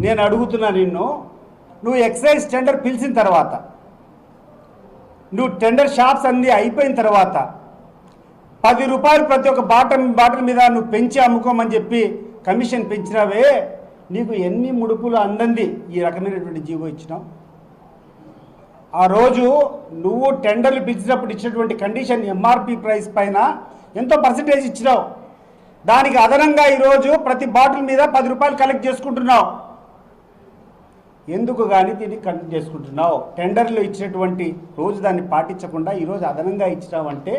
నేను అడుగుతున్నా నిన్ను, నువ్వు ఎక్సైజ్ టెండర్ పిలిచిన తర్వాత, నువ్వు టెండర్ షాప్స్ అన్నీ అయిపోయిన తర్వాత 10 రూపాయలు ప్రతి ఒక్క బాటిల్ మీద నువ్వు పెంచి అమ్ముకోమని చెప్పి కమిషన్ పెంచినావే, నీకు ఎన్ని ముడుపులు అందంది ఈ రకమైనటువంటి జీవో ఇచ్చినావు? ఆ రోజు నువ్వు టెండర్లు పిలిచినప్పుడు ఇచ్చినటువంటి కండిషన్ ఎంఆర్పి ప్రైస్ పైన ఎంతో పర్సంటేజ్ ఇచ్చినావు. దానికి అదనంగా ఈరోజు ప్రతి బాటిల్ మీద 10 రూపాయలు కలెక్ట్ చేసుకుంటున్నావు. ఎందుకు కానీ దీన్ని కలెక్ట్ చేసుకుంటున్నావు? టెండర్లు ఇచ్చినటువంటి రోజు దాన్ని పాటించకుండా ఈరోజు అదనంగా ఇచ్చినావంటే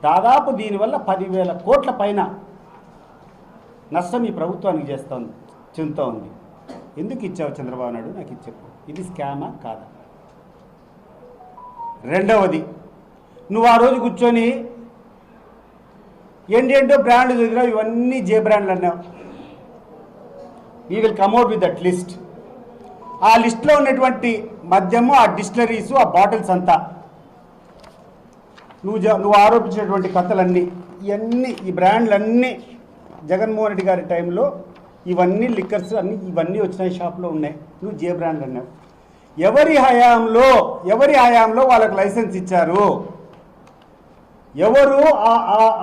దాదాపు దీనివల్ల 10,000 కోట్ల పైన నష్టం ఈ ప్రభుత్వానికి చెందుతూ ఉంది. ఎందుకు ఇచ్చావు చంద్రబాబు నాయుడు? నాకు ఇది చెప్పు. ఇది స్కామా కాదా? రెండవది, నువ్వు ఆ రోజు కూర్చొని ఏంటేంటో బ్రాండ్లు చదివినావు, ఇవన్నీ జే బ్రాండ్లు అన్నావు. We will come at with that list. ఆ లిస్ట్లో ఉన్నటువంటి మద్యము, ఆ డిస్టిలరీసు, ఆ బాటిల్స్ అంతా నువ్వు ఆరోపించినటువంటి కథలన్నీ, ఇవన్నీ ఈ బ్రాండ్లన్నీ జగన్మోహన్ రెడ్డి గారి టైంలో ఇవన్నీ లిక్కర్స్ అన్నీ ఇవన్నీ వచ్చినాయి, షాప్లో ఉన్నాయి. నువ్వు జే బ్రాండ్లు అన్నావు. ఎవరి హయాంలో వాళ్ళకు లైసెన్స్ ఇచ్చారు? ఎవరు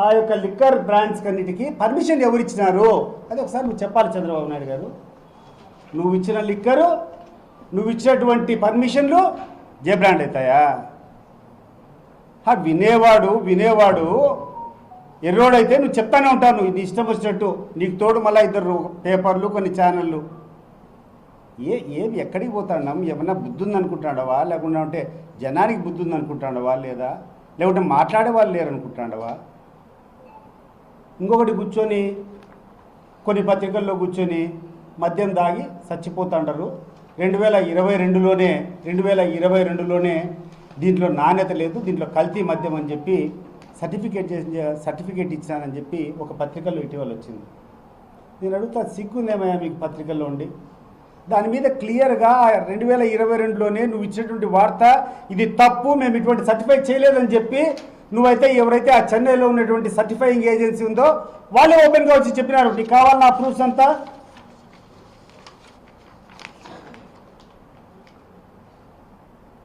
ఆ యొక్క లిక్కర్ బ్రాండ్స్ కన్నిటికీ పర్మిషన్ ఎవరు ఇచ్చినారు? అది ఒకసారి నువ్వు చెప్పాలి చంద్రబాబు నాయుడు గారు. నువ్వు ఇచ్చిన లిక్కరు, నువ్వు ఇచ్చినటువంటి పర్మిషన్లు జే బ్రాండ్ అవుతాయా? వినేవాడు ఎర్రోడైతే నువ్వు చెప్తానే ఉంటావు, నువ్వు నీ ఇష్టం వచ్చినట్టు. నీకు తోడు మళ్ళీ 2 పేపర్లు, కొన్ని ఛానళ్ళు. ఏమి ఎక్కడికి పోతాడు? ఏమన్నా బుద్ధి ఉందనుకుంటాడవా? లేకుండా ఉంటే జనానికి బుద్ధి ఉందనుకుంటాడవా? లేకుంటే మాట్లాడే వాళ్ళు లేరనుకుంటాడవా? ఇంకొకటి కూర్చొని కొన్ని పత్రికల్లో కూర్చొని మద్యం దాగి చచ్చిపోతాంటారు. 2022లోనే దీంట్లో నాణ్యత లేదు, దీంట్లో కల్తీ మద్యం అని చెప్పి సర్టిఫికేట్ ఇచ్చానని చెప్పి ఒక పత్రికల్లో ఇటీవల వచ్చింది. నేను అడుగుతా, సిగ్గుందేమయ్యా మీకు పత్రికల్లో ఉండి? దాని మీద క్లియర్గా 2022లోనే నువ్వు ఇచ్చినటువంటి వార్త ఇది తప్పు, మేము ఇటువంటి సర్టిఫై చేయలేదని చెప్పి నువ్వైతే ఎవరైతే ఆ చెన్నైలో ఉన్నటువంటి సర్టిఫైయింగ్ ఏజెన్సీ ఉందో వాళ్ళే ఓపెన్గా వచ్చి చెప్పినారు. నీకు కావాలన్న ప్రూఫ్స్ అంతా